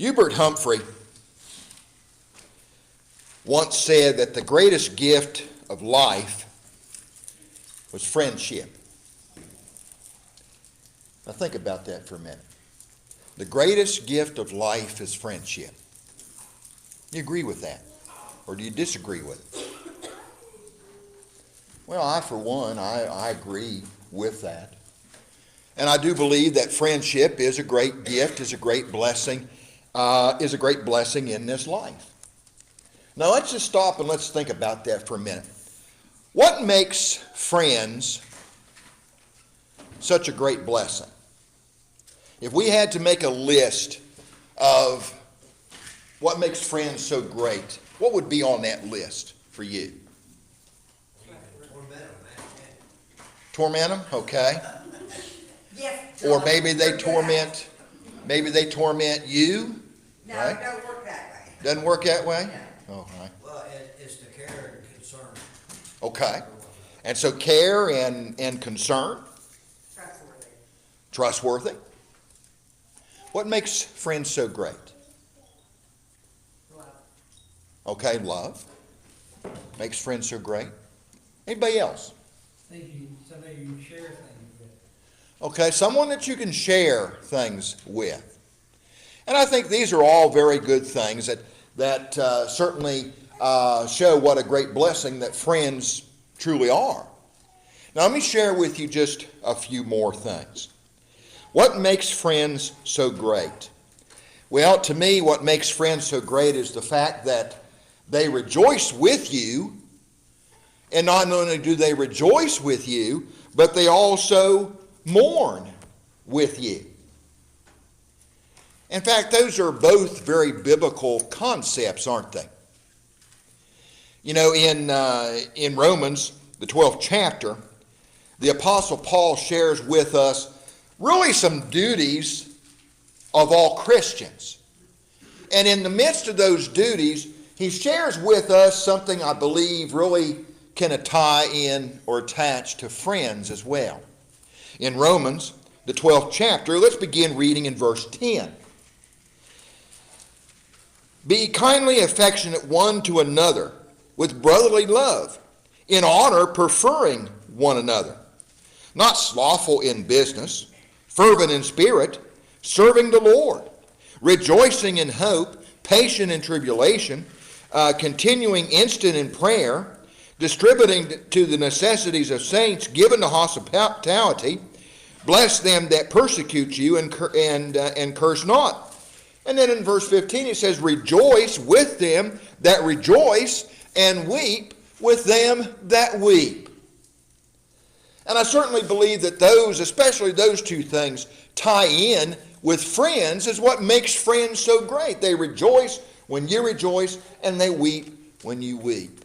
Hubert Humphrey once said that the greatest gift of life was friendship. Now think about that for a minute. The greatest gift of life is friendship. You agree with that? Or do you disagree with it? Well, I, for one, I agree with that. And I do believe that friendship is a great gift, is a great blessing in this life. Now let's just stop and let's think about that for a minute. What makes friends such a great blessing? If we had to make a list of what makes friends so great, what would be on that list for you? Torment them, okay. Yes. Or maybe they torment you. No, right? it don't work that way. Doesn't work that way? No. Oh, right. Well, it's the care and concern. Okay. And so care and concern. Trustworthy. What makes friends so great? Love. Okay, love. Makes friends so great. Anybody else? Somebody you can share things with. Okay, someone that you can share things with. And I think these are all very good things that certainly show what a great blessing that friends truly are. Now let me share with you just a few more things. What makes friends so great? Well, to me, what makes friends so great is the fact that they rejoice with you. And not only do they rejoice with you, but they also mourn with you. In fact, those are both very biblical concepts, aren't they? You know, in Romans, the 12th chapter, the Apostle Paul shares with us really some duties of all Christians. And in the midst of those duties, he shares with us something I believe really can tie in or attach to friends as well. In Romans, the 12th chapter, let's begin reading in verse 10. Be kindly affectionate one to another with brotherly love, in honor preferring one another, not slothful in business, fervent in spirit, serving the Lord, rejoicing in hope, patient in tribulation, continuing instant in prayer, distributing to the necessities of saints, given to hospitality. Bless them that persecute you and curse not. And then in verse 15 it says, rejoice with them that rejoice, and weep with them that weep. And I certainly believe that those, especially those two things, tie in with friends is what makes friends so great. They rejoice when you rejoice, and they weep when you weep.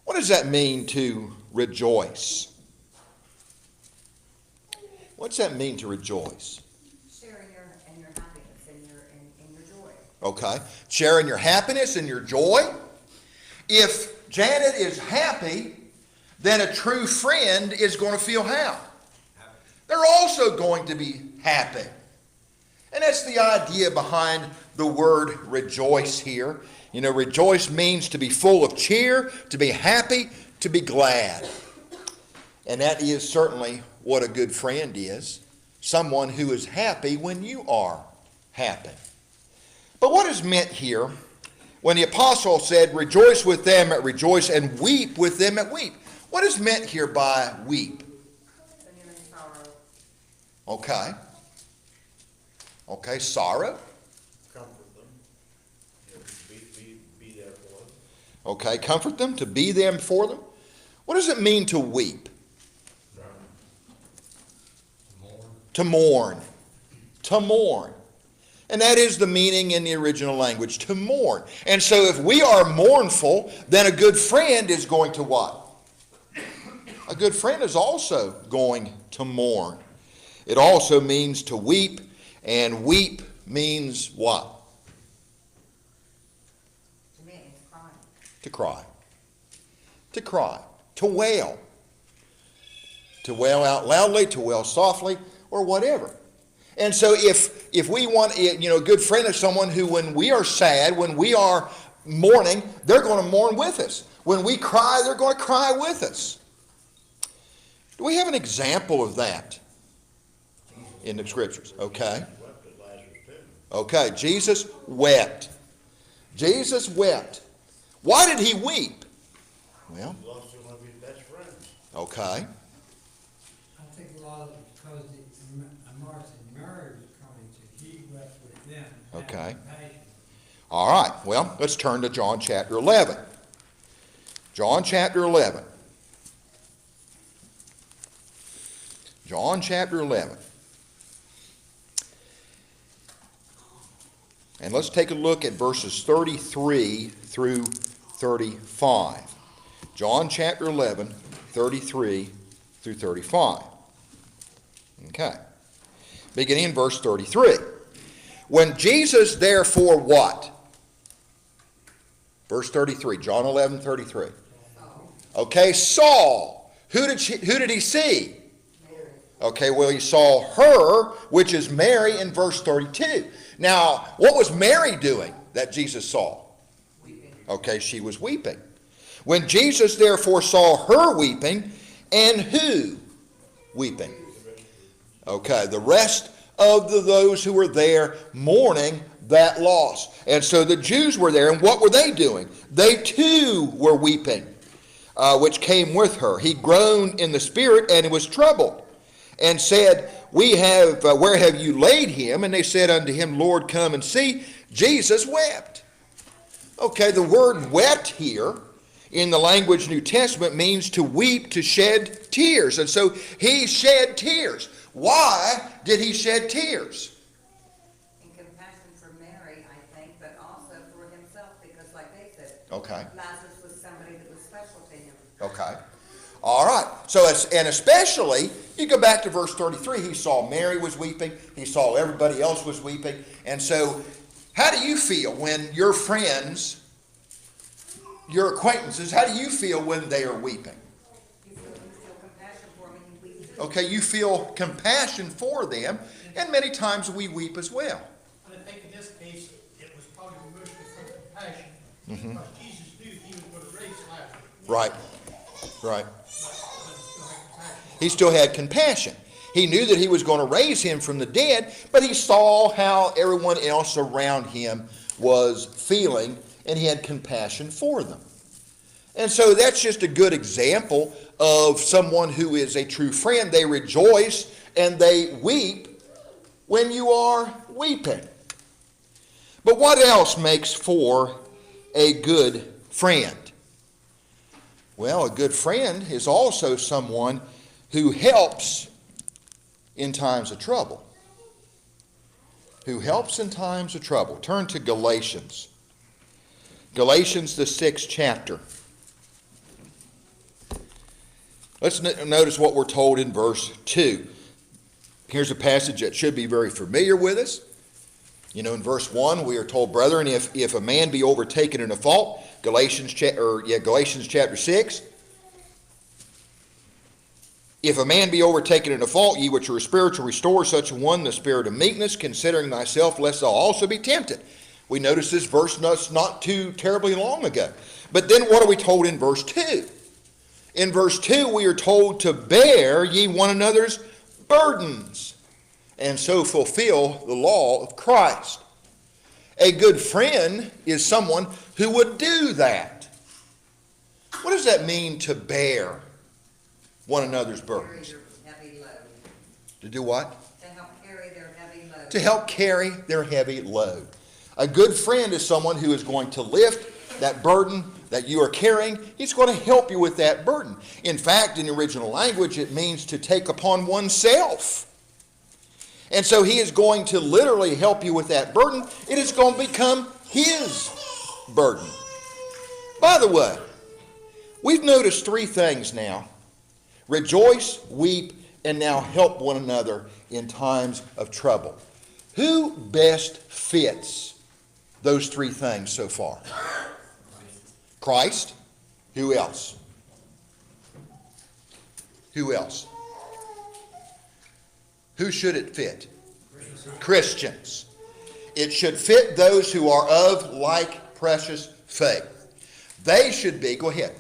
What does that mean to rejoice? What's that mean to rejoice? Sharing your happiness and your joy. Okay. Sharing your happiness and your joy. If Janet is happy, then a true friend is going to feel how? They're also going to be happy. And that's the idea behind the word rejoice here. You know, rejoice means to be full of cheer, to be happy, to be glad. And that is certainly what a good friend is. Someone who is happy when you are happy. But what is meant here when the apostle said, rejoice with them that rejoice and weep with them that weep? What is meant here by weep? Okay. Okay, sorrow. Comfort them. Be there for them. Okay, comfort them, to be them for them. What does it mean to weep? To mourn. To mourn. And that is the meaning in the original language, to mourn. And so if we are mournful, then a good friend is going to what? A good friend is also going to mourn. It also means to weep, and weep means what? To me, it's crying. To cry. To cry. To wail. To wail out loudly, to wail softly, or whatever. And so if if we want, a good friend of someone who, when we are sad, when we are mourning, they're going to mourn with us. When we cry, they're going to cry with us. Do we have an example of that in the scriptures? Okay. Wept at Lazarus' tomb. Okay, Jesus wept. Jesus wept. Why did he weep? Well, He lost one of his best friends. okay. I think a lot of it because Martha and Mary was coming to, he wept with them. and had Okay. compassion. All right, well, let's turn to John chapter 11. John chapter 11. John chapter 11. And let's take a look at verses 33 through 35. John chapter 11, 33 through 35. Okay. Beginning in verse 33. When Jesus therefore what? Verse 33, John 11, 33. Okay, saw. Who did he see? Okay, well, he saw her, which is Mary, in verse 32. Now, what was Mary doing that Jesus saw? Weeping. Okay, she was weeping. When Jesus therefore saw her weeping, and who weeping? Okay, the rest of those who were there mourning that loss. And so the Jews were there, and what were they doing? They too were weeping, which came with her. He groaned in the spirit, and was troubled, and said, where have you laid him? And they said unto him, Lord, come and see. Jesus wept. Okay, the word wept here in the language New Testament means to weep, to shed tears. And so he shed tears. Why did he shed tears? In compassion for Mary, I think, but also for himself, because like they said, Okay. Lazarus was somebody that was special to him. Okay. All right. So, and especially, you go back to verse 33, he saw Mary was weeping. He saw everybody else was weeping. And so, how do you feel when your friends, your acquaintances, how do you feel when they are weeping? You feel compassion for him, and you weep too. Okay, you feel compassion for them, and many times we weep as well. But I think in this case, it was probably mostly from compassion, Mm-hmm. because Jesus knew he was going to raise Lazarus. Right. Right. But still had compassion. He still had compassion. He knew that he was going to raise him from the dead, but he saw how everyone else around him was feeling, and he had compassion for them. And so that's just a good example of someone who is a true friend. They rejoice and they weep when you are weeping. But what else makes for a good friend? Well, a good friend is also someone who helps in times of trouble. Who helps in times of trouble. Turn to Galatians. Galatians, the 6th chapter. Let's notice what we're told in verse 2. Here's a passage that should be very familiar with us. You know, in verse 1, we are told, brethren, if a man be overtaken in a fault, Galatians chapter 6. If a man be overtaken in a fault, ye which are spiritual, restore such a one the spirit of meekness, considering thyself, lest thou also be tempted. We noticed this verse not too terribly long ago. But then what are we told in verse 2? In verse 2, we are told to bear ye one another's burdens, and so fulfill the law of Christ. A good friend is someone who would do that. What does that mean, to bear one another's Carry burdens? your heavy load. To do what? To help carry their heavy load. To help carry their heavy load. A good friend is someone who is going to lift that burden that you are carrying. He's going to help you with that burden. In fact, in the original language, it means to take upon oneself. And so he is going to literally help you with that burden. It is going to become his burden. By the way, we've noticed three things now. Rejoice, weep, and now help one another in times of trouble. Who best fits those three things so far? Christ. Who else? Who else? Who should it fit? Christians. It should fit those who are of like precious faith. They should be, go ahead.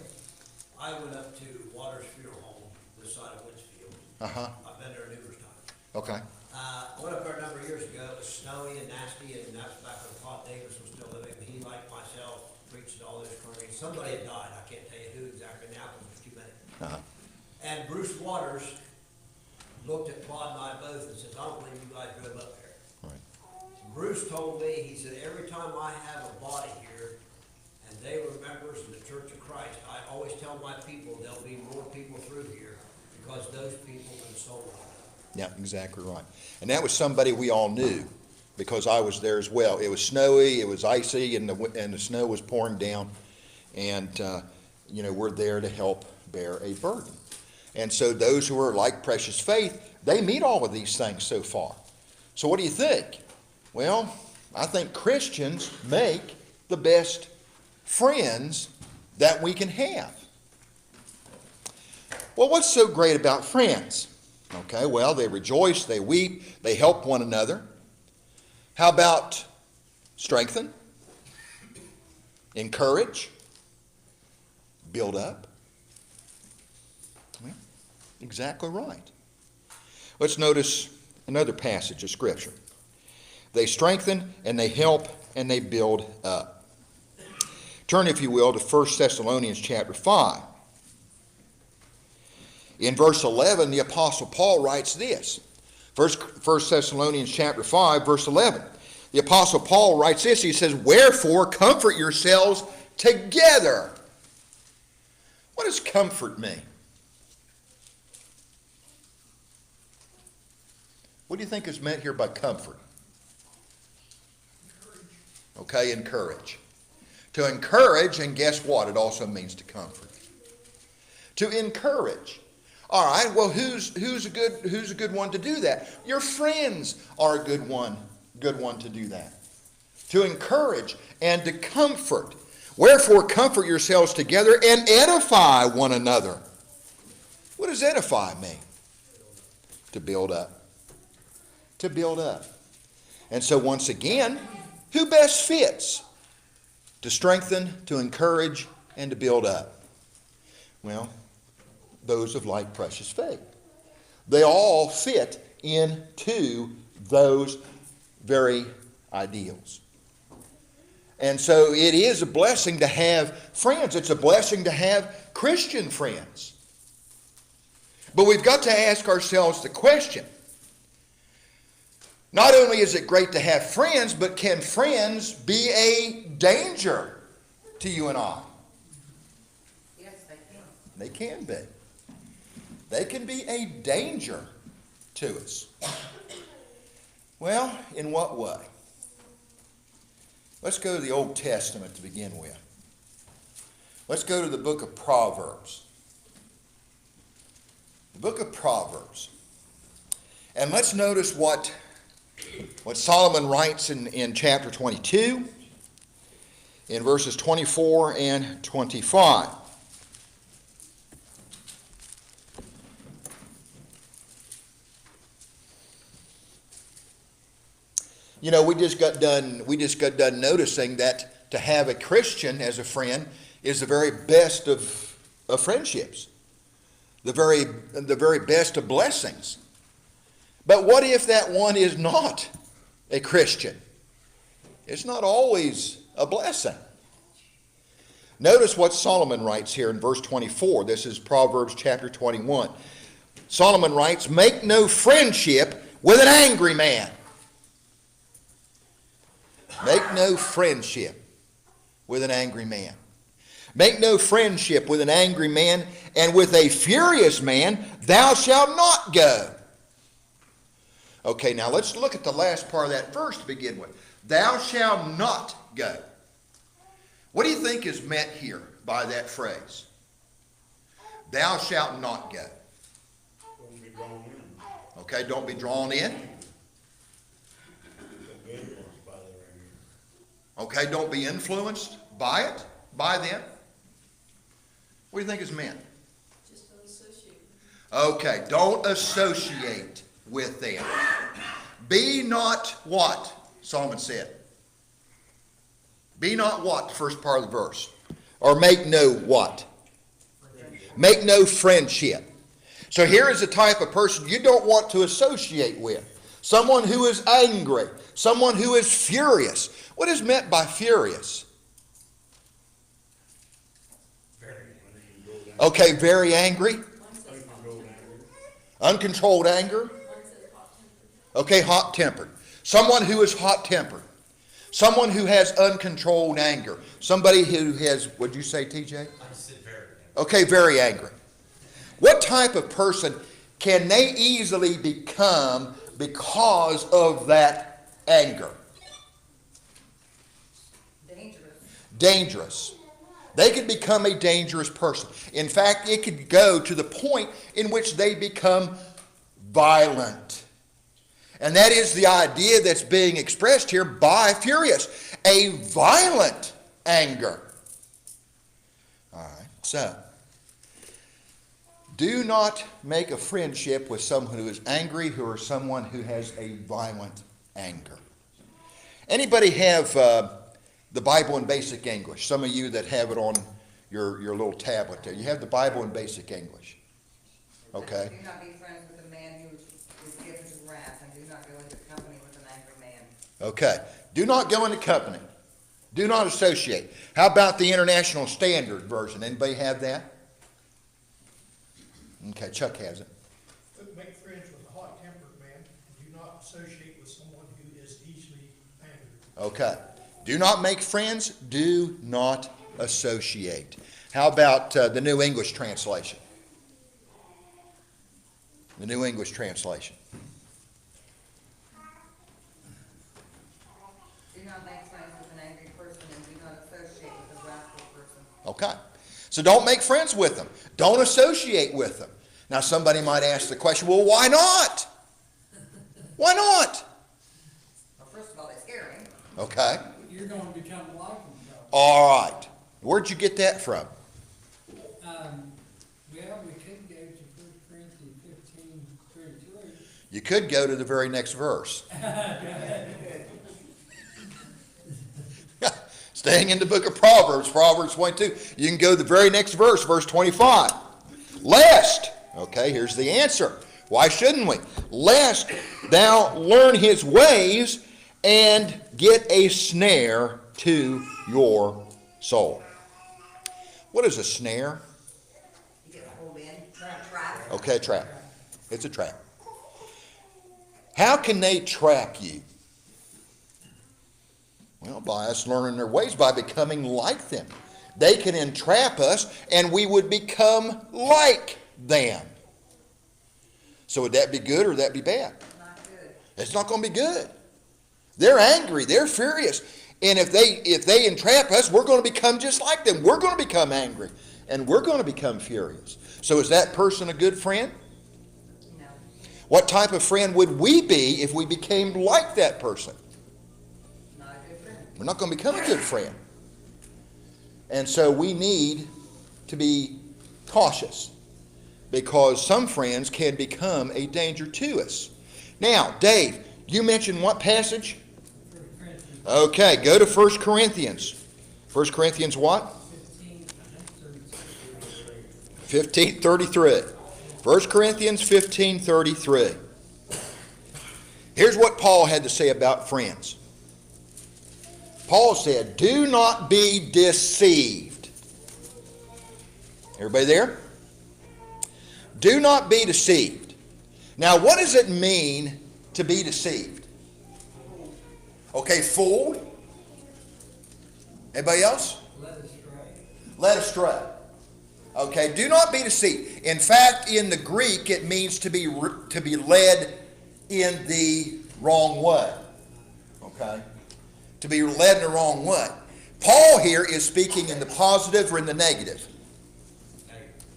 I went up to Waters Funeral Home, this side of Woodsfield. Uh-huh. I've been there numerous times. Okay. I went up there a number of years ago. It was snowy and nasty, and that's back when Todd Davis was still living. He, like myself, preached all those congregations. Somebody had died. I can't tell you who exactly now because there's too many. Uh-huh. And Bruce Waters looked at Todd and I both and says, I don't believe you guys drove up there. Right. Bruce told me, he said, every time I have a body here, and they were members of the Church of Christ, I always tell my people there'll be more people through here because those people console one another. Yeah, exactly right. And that was somebody we all knew because I was there as well. It was snowy, it was icy, and the snow was pouring down. And, we're there to help bear a burden. And so those who are like precious faith, they meet all of these things so far. So what do you think? Well, I think Christians make the best friends that we can have. Well, what's so great about friends? Okay, well, they rejoice, they weep, they help one another. How about strengthen, encourage, build up? Well, exactly right. Let's notice another passage of Scripture. They strengthen and they help and they build up. Turn, if you will, to 1 Thessalonians chapter 5. In verse 11, the Apostle Paul writes this. 1 Thessalonians chapter 5, verse 11. The Apostle Paul writes this. He says, wherefore comfort yourselves together. What does comfort mean? What do you think is meant here by comfort? Okay, encourage. To encourage, and guess what? It also means to comfort. To encourage. All right, well, who's a good one to do that? Your friends are a good one to do that. To encourage and to comfort. Wherefore comfort yourselves together and edify one another. What does edify mean? To build up. To build up. And so once again, who best fits to strengthen, to encourage, and to build up? Well, those of like precious faith. They all fit into those very ideals. And so it is a blessing to have friends. It's a blessing to have Christian friends. But we've got to ask ourselves the question, not only is it great to have friends, but can friends be a danger to you and I? Yes, they can. They can be. They can be a danger to us. Well, in what way? Let's go to the Old Testament to begin with. Let's go to the book of Proverbs. The book of Proverbs. And let's notice what Solomon writes in chapter 22, in verses 24 and 25. We just got done noticing that to have a Christian as a friend is the very best of friendships, the very best of blessings. But what if that one is not a Christian? It's not always a blessing. Notice what Solomon writes here in verse 24. This is Proverbs chapter 21. Solomon writes, make no friendship with an angry man. Make no friendship with an angry man. Make no friendship with an angry man, and with a furious man thou shalt not go. Okay, now let's look at the last part of that verse to begin with. Thou shalt not go. What do you think is meant here by that phrase? Thou shalt not go. Don't be drawn in. Okay, don't be drawn in. Don't be influenced by their anger. Okay, don't be influenced by it, by them. What do you think is meant? Just don't associate. Okay, don't associate with them. Be not what? Solomon said. Be not what? The first part of the verse. Or make no what? Make no friendship. So here is the type of person you don't want to associate with. Someone who is angry. Someone who is furious. What is meant by furious? Okay, very angry. Uncontrolled anger. Okay, hot-tempered. Someone who is hot-tempered. Someone who has uncontrolled anger. Somebody who has, what'd you say, TJ? I said very angry. Okay, very angry. What type of person can they easily become because of that anger? Dangerous. Dangerous. They could become a dangerous person. In fact, it could go to the point in which they become violent. And that is the idea that's being expressed here by furious. A violent anger. All right, so do not make a friendship with someone who is angry or someone who has a violent anger. Anybody have the Bible in Basic English? Some of you that have it on your little tablet there. You have the Bible in Basic English. Okay. Do not be friends with a man who is given to wrath, and do not go into company with an angry man. Okay. Do not go into company. Do not associate. How about the International Standard Version? Anybody have that? Okay, Chuck has it. Make friends with a hot-tempered man, and do not associate with someone who is easily angered. Okay. Do not make friends. Do not associate. How about the New English Translation? The New English Translation. Do not make friends with an angry person, and do not associate with a wrathful person. Okay. So don't make friends with them. Don't associate with them. Now somebody might ask the question, well, why not? Why not? Well, first of all, they scare him. Okay. You're going to become like them, though. All right. Where'd you get that from? Well, we could go to 1 Corinthians 15:33. You could go to the very next verse. Staying in the book of Proverbs, Proverbs 22. You can go to the very next verse, verse 25. Lest, okay, here's the answer. Why shouldn't we? Lest thou learn his ways and get a snare to your soul. What is a snare? You get pulled in, not a trap. Okay, a trap. It's a trap. How can they trap you? Well, by us learning their ways, by becoming like them. They can entrap us, and we would become like them. So would that be good or would that be bad? Not good. It's not going to be good. They're angry. They're furious. And if they entrap us, we're going to become just like them. We're going to become angry. And we're going to become furious. So is that person a good friend? No. What type of friend would we be if we became like that person? Not a good friend. We're not going to become a good friend. And so we need to be cautious because some friends can become a danger to us. Now, Dave, you mentioned what passage? 1 Corinthians Okay, go to 1 Corinthians. 1 Corinthians what? 15:33. 1 Corinthians 15:33. Here's what Paul had to say about friends. Paul said, do not be deceived. Everybody there? Do not be deceived. Now, what does it mean to be deceived? Okay, fooled. Anybody else? Led astray. Okay, do not be deceived. In fact, in the Greek, it means to be led in the wrong way. Okay? To be led in the wrong way. Paul here is speaking in the positive or in the negative?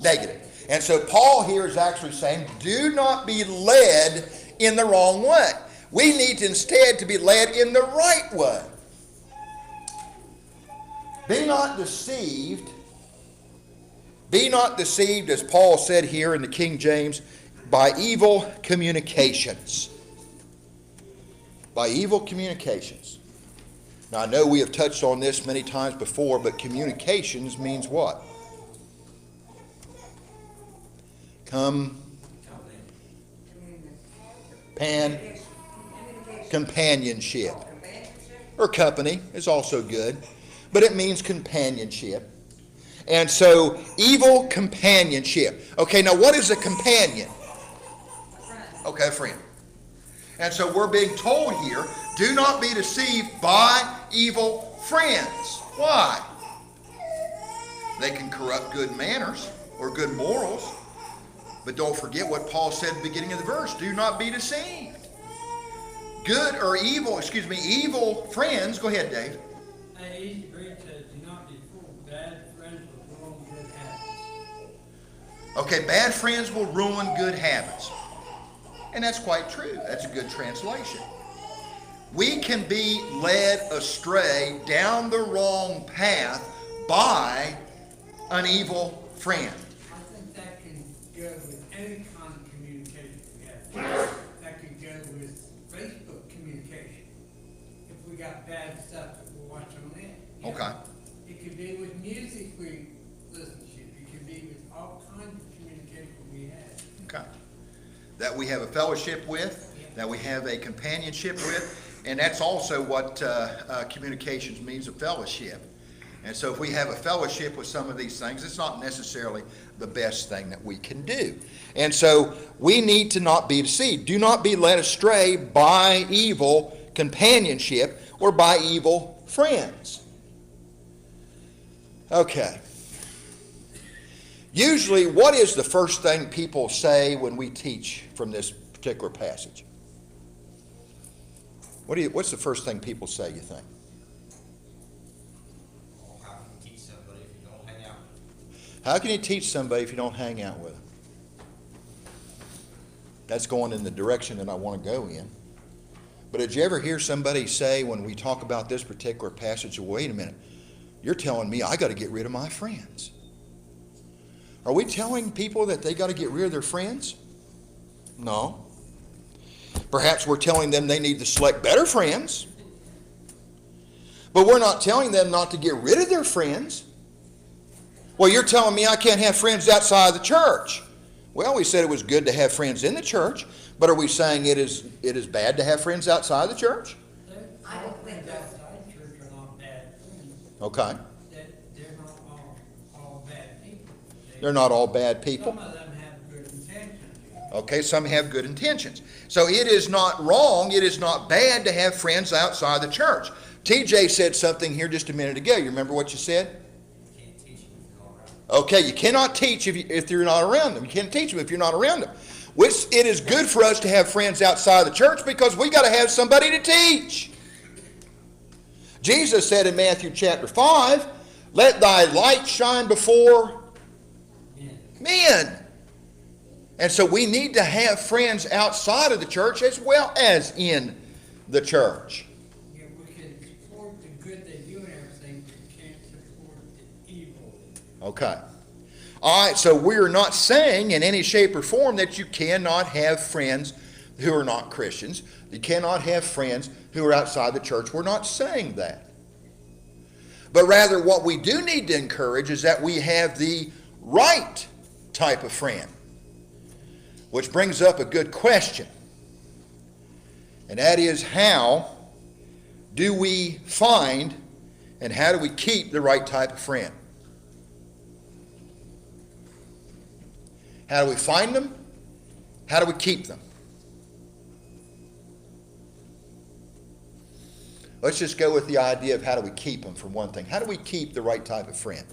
Negative. And so Paul here is actually saying, do not be led in the wrong way. We need instead to be led in the right way. Be not deceived. Be not deceived, as Paul said here in the King James, by evil communications. by evil communications. Now, I know we have touched on this many times before, but communications means what? Companionship. Communication. Or company is also good, but it means companionship. And so, evil companionship. Okay, now what is a companion? A friend. Okay, a friend. And so we're being told here, do not be deceived by evil friends. Why? They can corrupt good manners or good morals. But don't forget what Paul said at the beginning of the verse. Do not be deceived. Evil friends. Go ahead, Dave. Easy Read says, do not be fooled. Bad friends will ruin good habits. Okay, bad friends will ruin good habits. And that's quite true. That's a good translation. We can be led astray down the wrong path by an evil friend. I think that can go with any kind of communication we have. That could go with Facebook communication. If we got bad stuff that we're watching on it. You know, Okay. it could be with music we listen to. It could be with all kinds of communication we have. Okay. That we have a fellowship with, that we have a companionship with, and that's also what communications means, a fellowship. And so if we have a fellowship with some of these things, it's not necessarily the best thing that we can do. And so we need to not be deceived. Do not be led astray by evil companionship or by evil friends. Okay. Usually, what is the first thing people say when we teach from this particular passage? What's the first thing people say, you think? How can you teach somebody if you don't hang out with them? How can you teach somebody if you don't hang out with them? That's going in the direction that I want to go in. But did you ever hear somebody say when we talk about this particular passage, wait a minute, you're telling me I got to get rid of my friends? Are we telling people that they got to get rid of their friends? No. Perhaps we're telling them they need to select better friends. But we're not telling them not to get rid of their friends. Well, you're telling me I can't have friends outside the church. Well, we said it was good to have friends in the church, but are we saying it is bad to have friends outside the church? I don't think Friends that's- outside church are not bad friends. Okay. They're not all bad people. They're not all bad people. Some of them have good intentions. Okay, some have good intentions. So it is not wrong, it is not bad to have friends outside the church. TJ said something here just a minute ago. You remember what you said? You can't teach them if you're not around. Okay, you cannot teach if you're not around them. You can't teach them if you're not around them. Which it is good for us to have friends outside the church because we got to have somebody to teach. Jesus said in Matthew chapter 5, let thy light shine before men. And so we need to have friends outside of the church as well as in the church. Yeah, we can support the good they do and everything, but we can't support the evil. Okay. All right, so we're not saying in any shape or form that you cannot have friends who are not Christians. You cannot have friends who are outside the church. We're not saying that. But rather what we do need to encourage is that we have the right type of friend. Which brings up a good question. And that is, how do we find and how do we keep the right type of friend? How do we find them? How do we keep them? Let's just go with the idea of how do we keep them for one thing. How do we keep the right type of friend?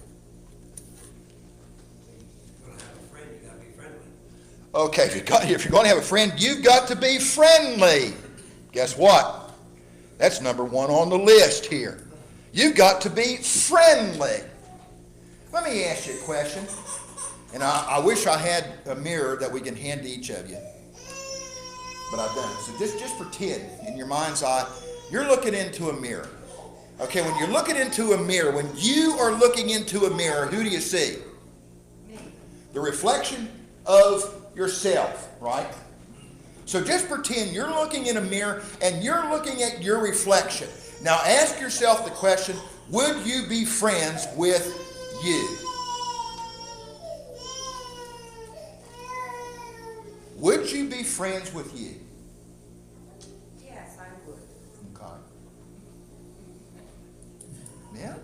If you're gonna have a friend, you gotta be friendly. Okay, if you're going to have a friend, you've got to be friendly. Guess what? That's number one on the list here. You've got to be friendly. Let me ask you a question. And I wish I had a mirror that we can hand to each of you. But I don't. So just pretend in your mind's eye, you're looking into a mirror. Okay, when you're looking into a mirror, when you are looking into a mirror, who do you see? Me. The reflection of yourself, right? So just pretend you're looking in a mirror and you're looking at your reflection. Now ask yourself the question, would you be friends with you? Would you be friends with you? Yes, I would. Okay. Yeah.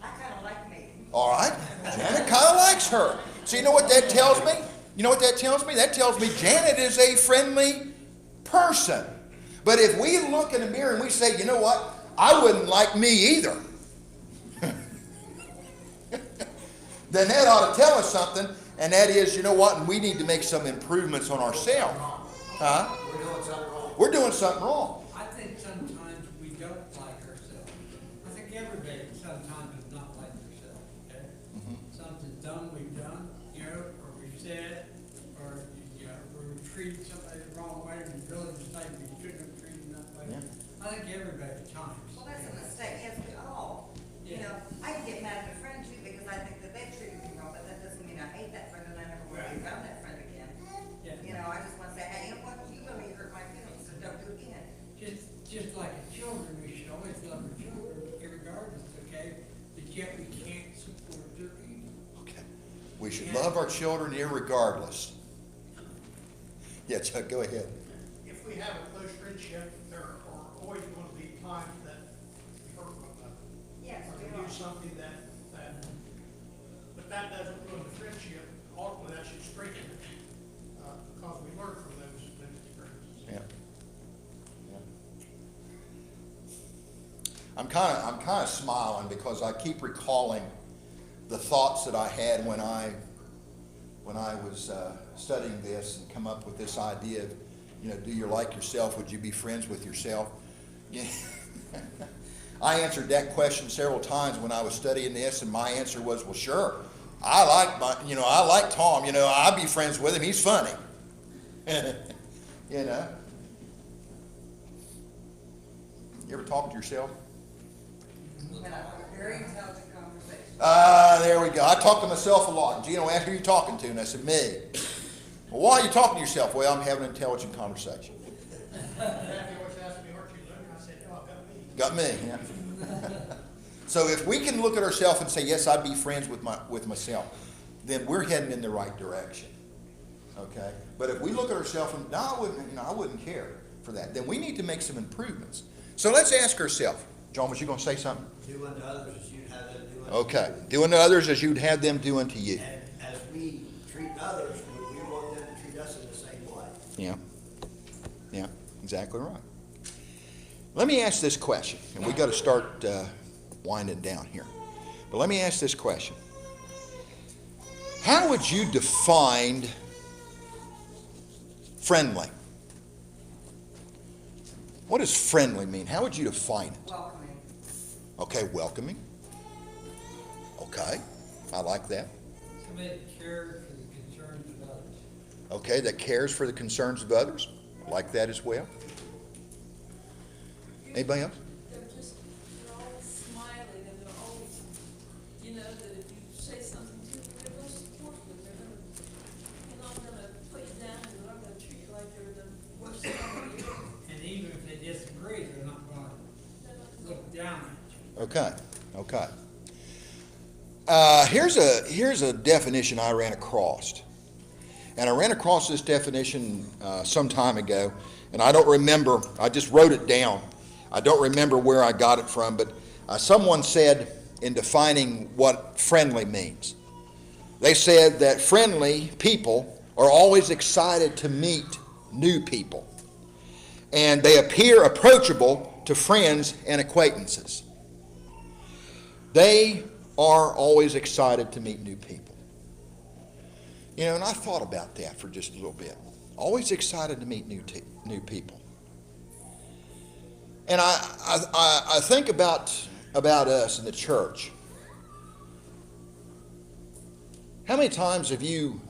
I kinda like me. All right. Janet kind of likes her. So you know what that tells me? You know what that tells me? That tells me Janet is a friendly person. But if we look in the mirror and we say, you know what? I wouldn't like me either. Then that ought to tell us something. And that is, you know what? We need to make some improvements on ourselves. Huh? We're doing something wrong. We're doing something wrong. I think sometimes we don't like ourselves. I think everybody sometimes does not like themselves, okay? Something dumb we've done, you know, or we've said, or, you know, or we treated somebody the wrong way, and we really decided we shouldn't have treated them that way. Yeah. I think everybody at times. Well, that's a mistake, yes, we all. You Yeah. know, I can get mad at a friend too because I think that they treated me wrong, but that doesn't mean I hate that friend and I never want to be around that friend again. Yeah. You know, I just want to say, hey, you know what, you really hurt my feelings, so don't do it again. Just like as children, we should always love our children, irregardless, okay? But yet we can't support their evil. Okay. We should love our children irregardless. Yeah, Chuck, go ahead. If we have a close friendship, there are always going to be times that we hurt one another. Yes, Or we we are. do something but that doesn't ruin the friendship. Ultimately, that should strengthen it, because we learn from those experiences. Yeah. I'm kind of smiling because I keep recalling the thoughts that I had when I was studying this and come up with this idea of, you know, do you like yourself? Would you be friends with yourself? Yeah. I answered that question several times when I was studying this, and my answer was, well, sure. I like Tom. You know, I'd be friends with him. He's funny. You know. You ever talk to yourself? When I have a very intelligent conversation. There we go. I talk to myself a lot. And Gino asked, who are you talking to? And I said, me. Well, why are you talking to yourself? Well, I'm having an intelligent conversation. Kathy always asked me, aren't you learning? I said, no, I've got me. Got me, yeah. So if we can look at ourselves and say, yes, I'd be friends with myself, then we're heading in the right direction. Okay? But if we look at ourselves and, no, I wouldn't care for that, then we need to make some improvements. So let's ask ourselves. John, was you going to say something? Do unto others as you'd have them do unto Okay. you. Do unto others as you'd have them do unto you. And as we treat others, we want them to treat us in the same way. Yeah. Yeah, exactly right. Let me ask this question, and we got to start winding down here. But let me ask this question. How would you define friendly? What does friendly mean? How would you define it? Welcoming. Okay, welcoming. Okay, I like that. Somebody that cares for the concerns of others. Okay, that cares for the concerns of others. I like that as well. Anybody else? They're always smiling and they're always, you know, that if you say something to them, they're going to support you. They're not going to put you down and they're not going to treat you like you're the worst thing in the world. And even if they disagree, they're not going to look down at you. Okay. Here's a definition I ran across. And I ran across this definition some time ago, and I don't remember, I just wrote it down. I don't remember where I got it from, but someone said in defining what friendly means, they said that friendly people are always excited to meet new people, and they appear approachable to friends and acquaintances. They are always excited to meet new people. You know, and I thought about that for just a little bit. Always excited to meet new people. And I think about us in the church. How many times have you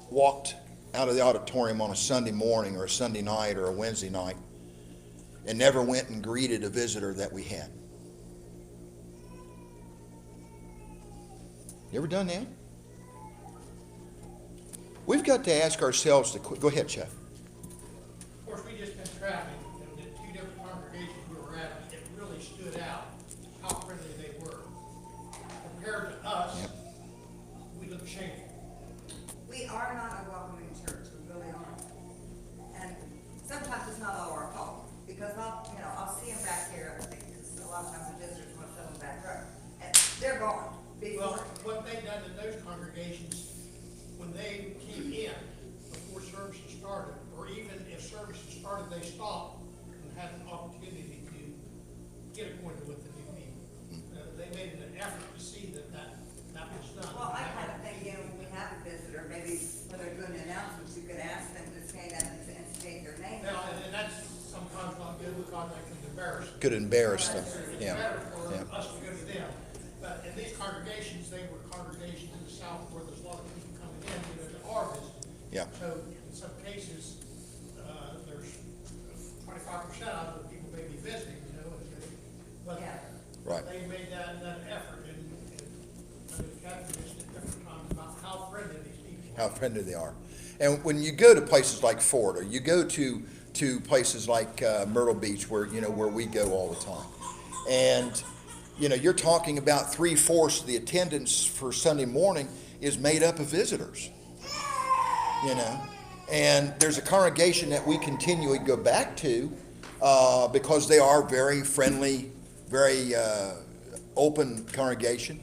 walked out of the auditorium on a Sunday morning or a Sunday night or a Wednesday night and never went and greeted a visitor that we had? You ever done that? We've got to ask ourselves go ahead, Chef. and traffic, and the two different congregations we were at, it really stood out how friendly they were. Compared to us, we look shameful. We are not a welcoming church, we really aren't. And sometimes it's not all our fault, because I'll see them back here, because a lot of times the visitors want to sell them back row. And they're gone Well, before. what they done in those congregations, when they came in before services started, or even if services started, they stopped and had an opportunity to get acquainted with the new people. They made an effort to see that was done. Well, I kind of think, when we have a visitor, maybe when they're doing announcements, you could ask them to stand up and state their name. Now, and that's sometimes not good because that can embarrass them. Could embarrass them, It's yeah. better for Yeah. us to go to them. But in these congregations, they were congregations in the south where there's a lot of people coming in, to our visit. Yeah. So in some cases, there's 25% of the people may be visiting, but Yeah. Right. they made that effort, and I mean, Catherine mentioned at different times about how friendly these people are. How friendly they are. And when you go to places like Florida, you go to places like Myrtle Beach, where we go all the time, and you're talking about 3/4 of the attendance for Sunday morning is made up of visitors. And there's a congregation that we continually go back to because they are very friendly, very open congregation,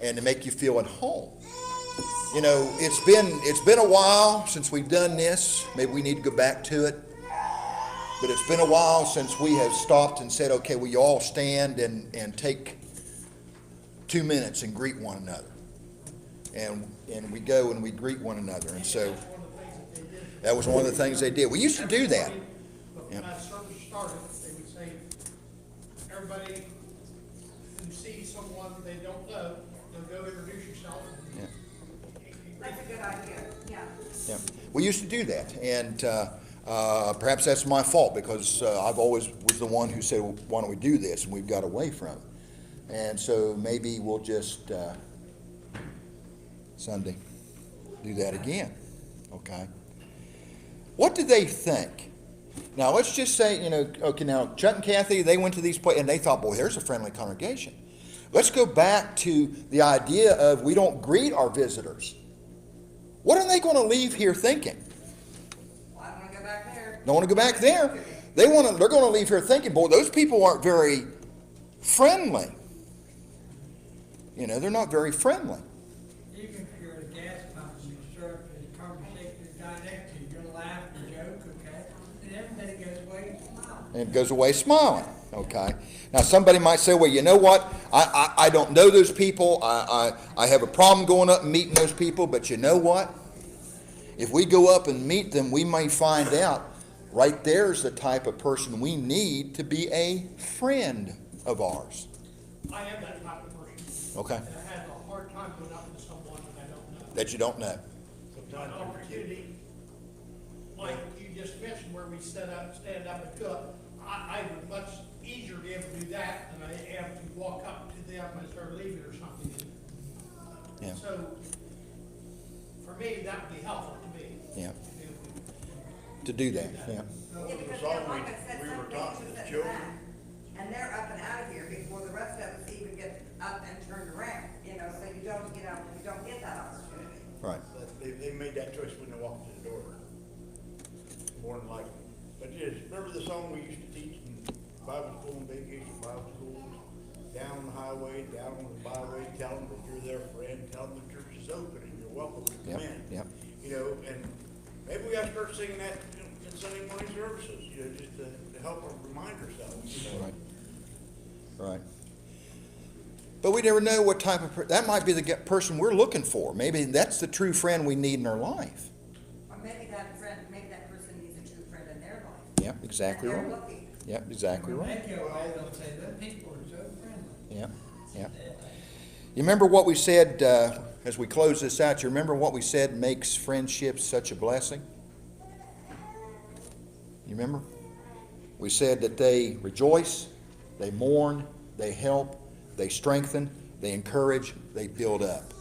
and they make you feel at home. It's been a while since we've done this. Maybe we need to go back to it. But it's been a while since we have stopped and said, okay, will you all stand and take 2 minutes and greet one another? And we go and we greet one another. And so that was one of the things they did. We used to do that. But when that service started, they would say, everybody who sees someone they don't know, they'll go introduce yourself. Yeah. That's a good idea, yeah. Yeah, we used to do that, and perhaps that's my fault because I've always was the one who said, well, "Why don't we do this?" And we've got away from it. And so maybe we'll just Sunday do that again. Okay. What do they think? Now let's just say, okay, now Chuck and Kathy, they went to these places and they thought, boy, there's a friendly congregation. Let's go back to the idea of we don't greet our visitors. What are they going to leave here thinking? Well, I want to go back there. Don't want to go back there. They're going to leave here thinking, boy, those people aren't very friendly. They're not very friendly. Even if you're at a gas pump and you start a conversation with the guy next to you, you're gonna laugh and joke, okay? And everybody goes away smiling. And it goes away smiling, okay? Now, somebody might say, well, you know what? I don't know those people. I have a problem going up and meeting those people, but you know what? If we go up and meet them, we may find out right there's the type of person we need to be a friend of ours. I am that type of person. Okay. And I have a hard time going up to someone that I don't know. That you don't know. An opportunity, like you just mentioned, where we stand up and cook, I would much easier be able to do that than I am to walk up to them as they're leaving or something. Yeah. So, for me, that would be helpful to me. Yeah. To do that, yeah. Yeah, Well, it because was all like I said, we some were things talking are to set children. back, and they're up and out of here before the rest of us even get up and turned around, so you don't get that opportunity. Right. They made that choice when they walked to the door. More than likely. But yes, remember the song we used to teach in Bible school and vacation Bible schools? Down the highway, down on the byway, tell them that you're their friend, tell them the church is open and you're welcome to come in. Yep. And maybe we gotta start singing that in Sunday morning services, just to help them remind ourselves. Right. Right. But we never know what type of, that might be the person we're looking for. Maybe that's the true friend we need in our life. Or maybe that person needs a true friend in their life. Yep, exactly And right. they're looking. Yep, exactly When right. they go away, they'll say, those people are so friendly. Yep, yep. You remember what we said, as we close this out, you remember what we said makes friendships such a blessing? You remember? We said that they rejoice, they mourn, they help, they strengthen, they encourage, they build up.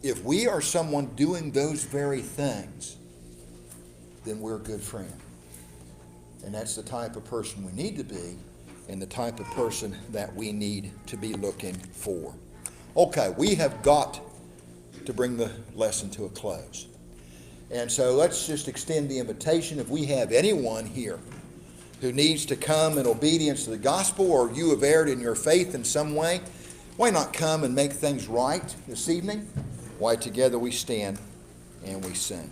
If we are someone doing those very things, then we're a good friend. And that's the type of person we need to be, and the type of person that we need to be looking for. Okay, we have got to bring the lesson to a close. And so let's just extend the invitation. If we have anyone here who needs to come in obedience to the gospel, or you have erred in your faith in some way, why not come and make things right this evening? Why, together we stand and we sing.